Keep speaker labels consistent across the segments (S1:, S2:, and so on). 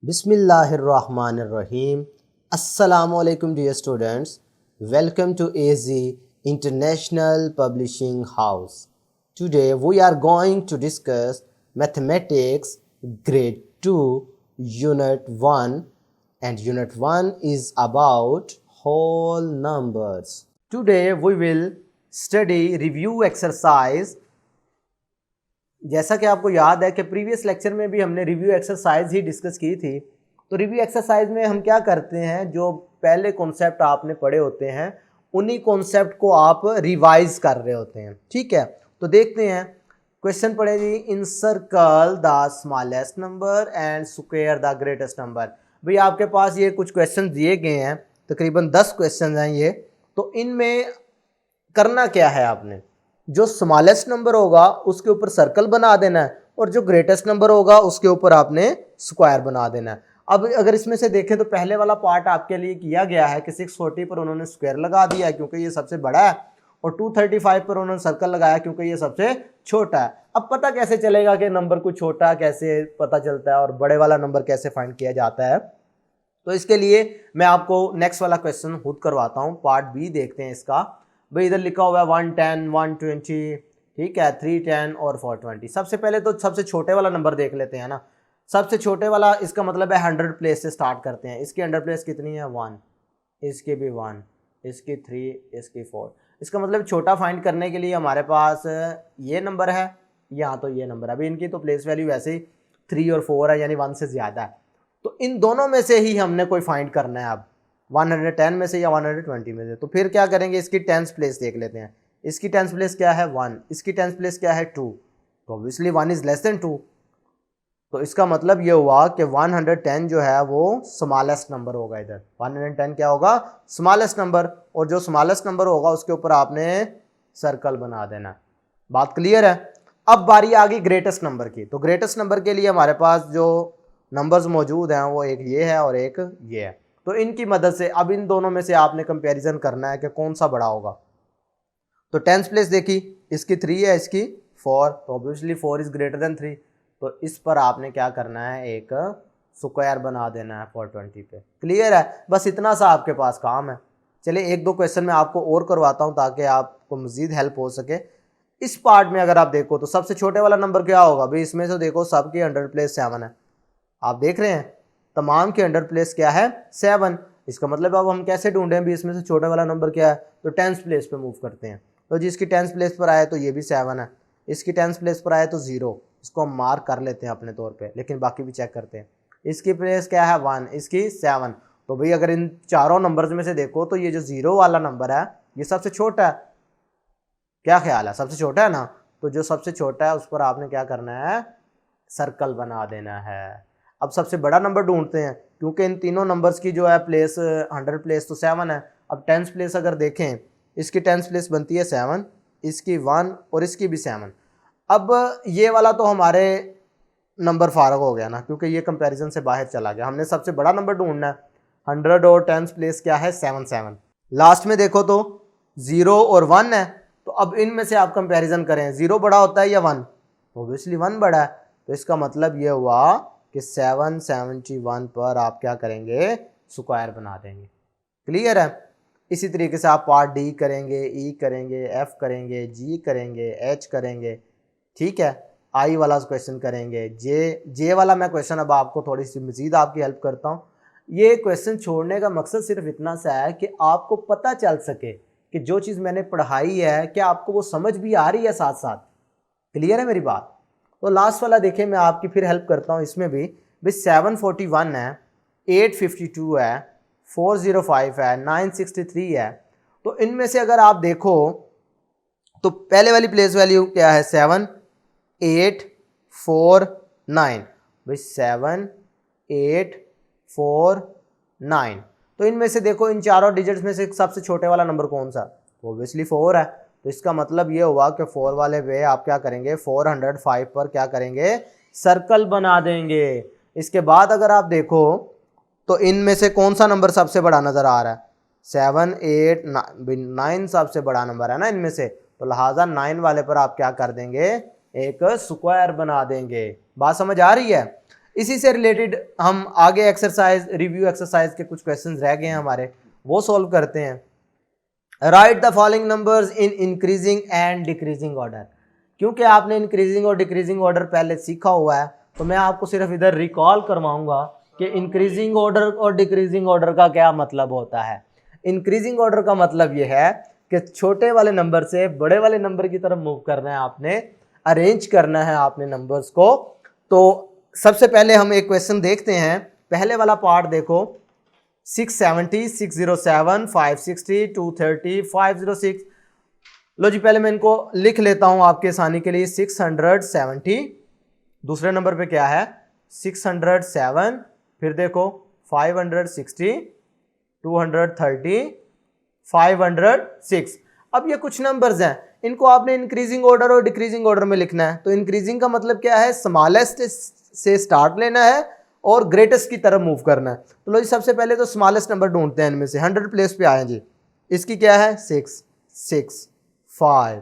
S1: Bismillahirrahmanirrahim. Assalamu alaikum dear students. Welcome to AZ International Publishing House. Today we are going to discuss Mathematics Grade 2 Unit 1, and Unit 1 is about whole numbers. Today we will study review exercise. जैसा कि आपको याद है कि previous lecture में भी हमने review exercise ही discuss की थी। तो रिव्यू एक्सरसाइज में हम क्या करते हैं, जो पहले कॉन्सेप्ट आपने पढ़े होते हैं उन्हीं कॉन्सेप्ट को आप रिवाइज कर रहे होते हैं। ठीक है, तो देखते हैं क्वेश्चन पढ़े जी। Encircle the smallest number and square the greatest number. भाई आपके पास ये कुछ क्वेश्चन दिए गए हैं, तकरीबन 10 क्वेश्चन हैं ये। तो इनमें करना क्या है, आपने जो स्मॉलेस्ट नंबर होगा उसके ऊपर सर्कल बना देना है और जो ग्रेटेस्ट नंबर होगा उसके ऊपर आपने स्क्वायर बना देना है। अब अगर इसमें से देखें तो पहले वाला पार्ट आपके लिए किया गया है कि 640 पर उन्होंने स्क्वायर लगा दिया है क्योंकि ये सबसे बड़ा है, और 235 पर उन्होंने सर्कल लगाया क्योंकि ये सबसे छोटा है। अब पता कैसे चलेगा कि नंबर को छोटा कैसे पता चलता है और बड़े वाला नंबर कैसे फाइंड किया जाता है? तो इसके लिए मैं आपको नेक्स्ट वाला क्वेश्चन खुद करवाता हूँ। पार्ट बी देखते हैं इसका। भाई इधर लिखा हुआ है 110, 120, ठीक है, 310 और 420। सबसे पहले तो सबसे छोटे वाला नंबर देख लेते हैं ना। सबसे छोटे वाला, इसका मतलब है 100 प्लेस से स्टार्ट करते हैं। इसकी 100 प्लेस कितनी है? 1, इसकी भी 1, इसकी 3, इसकी 4। इसका मतलब छोटा फाइंड करने के लिए हमारे पास ये नंबर है, यहाँ तो ये नंबर है। अभी इनकी तो प्लेस वैल्यू वैसे ही 3 और 4 है, यानी 1 से ज़्यादा है। तो इन दोनों में से ही हमने कोई फाइंड करना है, अब 110 में से या 120 में से। तो फिर क्या करेंगे, इसकी 10th प्लेस देख लेते हैं। इसकी 10th प्लेस क्या है? 1। इसकी 10th प्लेस क्या है? 2। तो ऑब्वियसली 1 इज लेस देन 2। तो इसका मतलब ये हुआ कि 110 जो है वो स्मॉलेस्ट नंबर होगा। इधर 110 क्या होगा? Smallest number. और जो स्मॉलेस्ट नंबर होगा उसके ऊपर आपने सर्कल बना देना। बात क्लियर है? अब बारी आ गई ग्रेटेस्ट नंबर की। तो ग्रेटेस्ट नंबर के लिए हमारे पास जो नंबर्स मौजूद हैं वो एक ये है और एक ये है। तो इनकी मदद से अब इन दोनों में से आपने कंपैरिजन करना है कि कौन सा बड़ा होगा। तो 10th प्लेस देखी, इसकी 3 है, इसकी 4। तो ऑब्वियसली 4 इज ग्रेटर देन 3। तो इस पर आपने क्या करना है, एक स्क्वायर बना देना है 420 पे। क्लियर है? बस इतना सा आपके पास काम है। चलिए एक दो क्वेश्चन मैं आपको और करवाता हूँ ताकि आपको मजीद हेल्प हो सके। इस पार्ट में अगर आप देखो तो सबसे छोटे वाला नंबर क्या होगा भाई? इसमें से देखो सबकी 100 प्लेस 7 है। आप देख रहे हैं तमाम के 100 प्लेस क्या है? 7। इसका मतलब अब हम कैसे ढूंढें भी इसमें से छोटे वाला नंबर क्या है? तो 10th प्लेस पे मूव करते हैं। तो जिसकी 10th प्लेस पर आए तो ये भी 7 है, इसकी 10th प्लेस पर आए तो 0। इसको हम मार्क कर लेते हैं अपने तौर पे, लेकिन बाकी भी चेक करते हैं। इसकी प्लेस क्या है? 1, इसकी 7। तो भाई अगर इन चारों नंबर्स में से देखो तो ये जो 0 वाला नंबर है ये सबसे छोटा है। क्या ख्याल है? सबसे छोटा है ना? तो जो सबसे छोटा है उस पर आपने क्या करना है? सर्कल बना देना है। अब सबसे बड़ा नंबर ढूंढते हैं क्योंकि इन तीनों नंबर्स की जो है प्लेस 100 प्लेस तो 7 है। अब 10th प्लेस अगर देखें, इसकी 10th प्लेस बनती है 7, इसकी 1 और इसकी भी 7। अब ये वाला तो हमारे नंबर फारग हो गया ना, क्योंकि ये कंपैरिजन से बाहर चला गया। हमने सबसे बड़ा नंबर ढूंढना है। 100 और 10th प्लेस क्या है? 7 7। लास्ट में देखो तो 0 और 1 है। तो अब इनमें से आप कंपैरिजन करें, 0 बड़ा होता है या 1? ऑब्वियसली 1 बड़ा है। तो इसका मतलब ये हुआ कि 771 पर आप क्या करेंगे? स्क्वायर बना देंगे। क्लियर है? इसी तरीके से आप पार्ट डी करेंगे, ई करेंगे, एफ करेंगे, जी करेंगे, एच करेंगे, ठीक है, आई वाला क्वेश्चन करेंगे, जे वाला मैं क्वेश्चन अब आपको थोड़ी सी मजीद आपकी हेल्प करता हूँ। ये क्वेश्चन छोड़ने का मकसद सिर्फ इतना सा है कि आपको पता चल सके कि जो चीज़ मैंने पढ़ाई है क्या आपको वो समझ भी आ रही है साथ साथ। क्लियर है मेरी बात? तो लास्ट वाला देखें, मैं आपकी फिर हेल्प करता हूँ। इसमें भी 741 है, 852 है, 405 है, 963 है। तो इनमें से अगर आप देखो तो पहले वाली प्लेस वैल्यू क्या है? 7 8 4 9। भाई 7 8 4 9। तो इनमें से देखो इन चारों डिजिट्स में से सबसे छोटे वाला नंबर कौन सा? ऑब्वियसली 4 है। तो इसका मतलब ये हुआ कि 4 वाले पे आप क्या करेंगे? 405 पर क्या करेंगे? सर्कल बना देंगे। इसके बाद अगर आप देखो तो इनमें से कौन सा नंबर सबसे बड़ा नज़र आ रहा है? 7 8 9 सबसे बड़ा नंबर है ना इनमें से। तो लिहाजा 9 वाले पर आप क्या कर देंगे? एक स्क्वायर बना देंगे। बात समझ आ रही है? इसी से रिलेटेड हम आगे एक्सरसाइज, रिव्यू एक्सरसाइज के कुछ क्वेश्चंस रह गए हैं हमारे, वो सॉल्व करते हैं। Right the following numbers in increasing and decreasing order. क्योंकि आपने इंक्रीजिंग और डिक्रीजिंग ऑर्डर पहले सीखा हुआ है, तो मैं आपको सिर्फ इधर रिकॉल करवाऊंगा कि इंक्रीजिंग ऑर्डर और डिक्रीजिंग ऑर्डर का क्या मतलब होता है। इंक्रीजिंग ऑर्डर का मतलब यह है कि छोटे वाले नंबर से बड़े वाले नंबर की तरफ मूव करना है आपने, अरेंज करना है आपने नंबर्स को। तो सबसे पहले हम एक क्वेश्चन देखते हैं, पहले वाला पार्ट देखो, 670, 607, 560, 230, 506। लो जी पहले मैं इनको लिख लेता हूं आपके आसानी के लिए। 670, दूसरे नंबर पे क्या है 607, फिर देखो 560, 230, 506। अब ये कुछ नंबर्स हैं, इनको आपने इंक्रीजिंग ऑर्डर और डिक्रीजिंग ऑर्डर में लिखना है। तो इंक्रीजिंग का मतलब क्या है, स्मॉलेस्ट से स्टार्ट लेना है और ग्रेटेस्ट की तरफ मूव करना है। तो लो जी सबसे पहले तो स्मॉलेस्ट नंबर ढूंढते हैं इनमें से, 100 प्लेस पे आए जी। इसकी क्या है 6, 6, 5,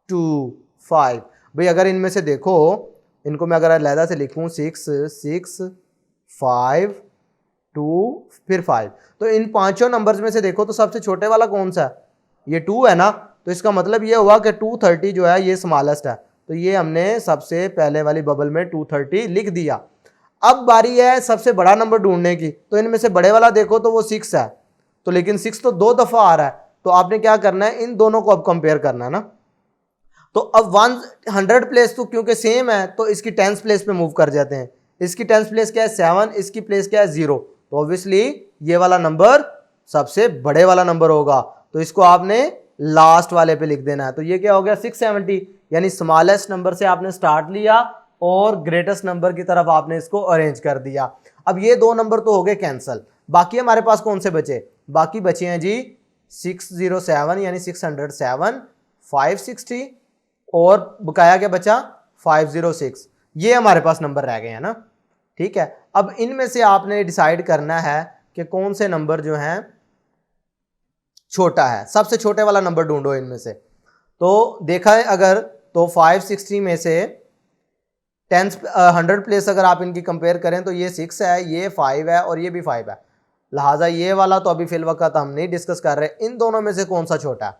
S1: 2, 5। भाई अगर इनमें से देखो, इनको मैं अगर अलहदा से लिखूं 6, 6, 5, 2 फिर 5, तो इन पांचों नंबर्स में से देखो तो सबसे छोटे वाला कौन सा है, ये 2 है ना। तो इसका मतलब ये हुआ कि 230 जो है ये स्मॉलेस्ट है, तो ये हमने सबसे पहले वाली बबल में 230 लिख दिया। अब बारी है सबसे बड़ा नंबर ढूंढने की, तो इनमें से बड़े वाला देखो तो वो 6 है, तो लेकिन 6 तो 2 दफा आ रहा है, तो आपने क्या करना है, इन दोनों को अब कंपेयर करना है ना। तो अब 100 प्लेस तो क्योंकि सेम है, तो इसकी 10th प्लेस पे मूव कर जाते हैं। इसकी 10th प्लेस क्या है 7, इसकी प्लेस क्या है 0, तो ऑब्वियसली ये वाला नंबर सबसे बड़े वाला नंबर होगा, तो इसको आपने लास्ट वाले पे लिख देना है। तो ये क्या हो गया 670, यानी स्मॉलेस्ट नंबर से आपने स्टार्ट लिया और ग्रेटेस्ट नंबर की तरफ आपने इसको अरेंज कर दिया। अब ये दो नंबर तो हो गए कैंसल, बाकी हमारे पास कौन से बचे, बाकी बचे हैं जी 607 यानी 607, 560 और बकाया क्या बचा 506। ये हमारे पास नंबर रह गए हैं ना। ठीक है, अब इनमें से आपने डिसाइड करना है कि कौन से नंबर जो हैं छोटा है, सबसे छोटे वाला नंबर ढूंढो इनमें से। तो देखा है अगर, तो 560 में से 100 प्लेस अगर आप इनकी कंपेयर करें तो ये 6 है, ये 5 है और ये भी 5 है, लिहाजा ये वाला तो अभी फिल वक्त हम नहीं डिस्कस कर रहे। इन दोनों में से कौन सा छोटा है,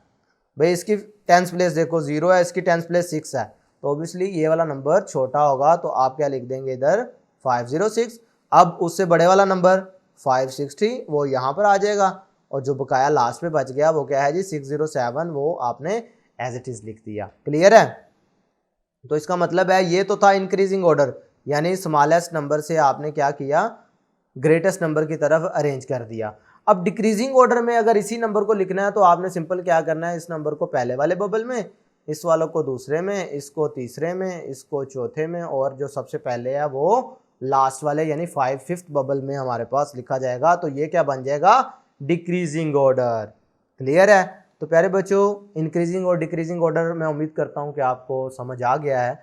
S1: भाई इसकी 10th प्लेस देखो 0 है, इसकी 10th प्लेस 6 है, तो ऑब्वियसली ये वाला नंबर छोटा होगा, तो आप क्या लिख देंगे इधर 506। अब उससे बड़े वाला नंबर 560 वो यहाँ पर आ जाएगा, और जो बकाया लास्ट में बच गया वो क्या है जी 607, वो आपने एज इट इज लिख दिया। क्लियर है, तो इसका मतलब है ये तो था इंक्रीजिंग ऑर्डर, यानी स्मॉलेस्ट नंबर से आपने क्या किया, ग्रेटेस्ट नंबर की तरफ अरेंज कर दिया। अब डिक्रीजिंग ऑर्डर में अगर इसी नंबर को लिखना है तो आपने सिंपल क्या करना है, इस नंबर को पहले वाले बबल में, इस वालों को दूसरे में, इसको तीसरे में, इसको चौथे में, और जो सबसे पहले है वो लास्ट वाले यानी 5th बबल में हमारे पास लिखा जाएगा। तो ये क्या बन जाएगा, डिक्रीजिंग ऑर्डर। क्लियर है, तो प्यारे बच्चों इंक्रीजिंग और डिक्रीजिंग ऑर्डर मैं उम्मीद करता हूँ कि आपको समझ आ गया है।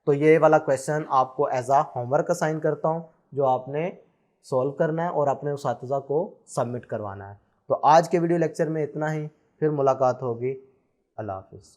S1: तो ये वाला क्वेश्चन आपको एज आ होमवर्क असाइन करता हूँ, जो आपने सॉल्व करना है और अपने उस्ताज़ा को सबमिट करवाना है। तो आज के वीडियो लेक्चर में इतना ही, फिर मुलाकात होगी। अल्लाह हाफिज़।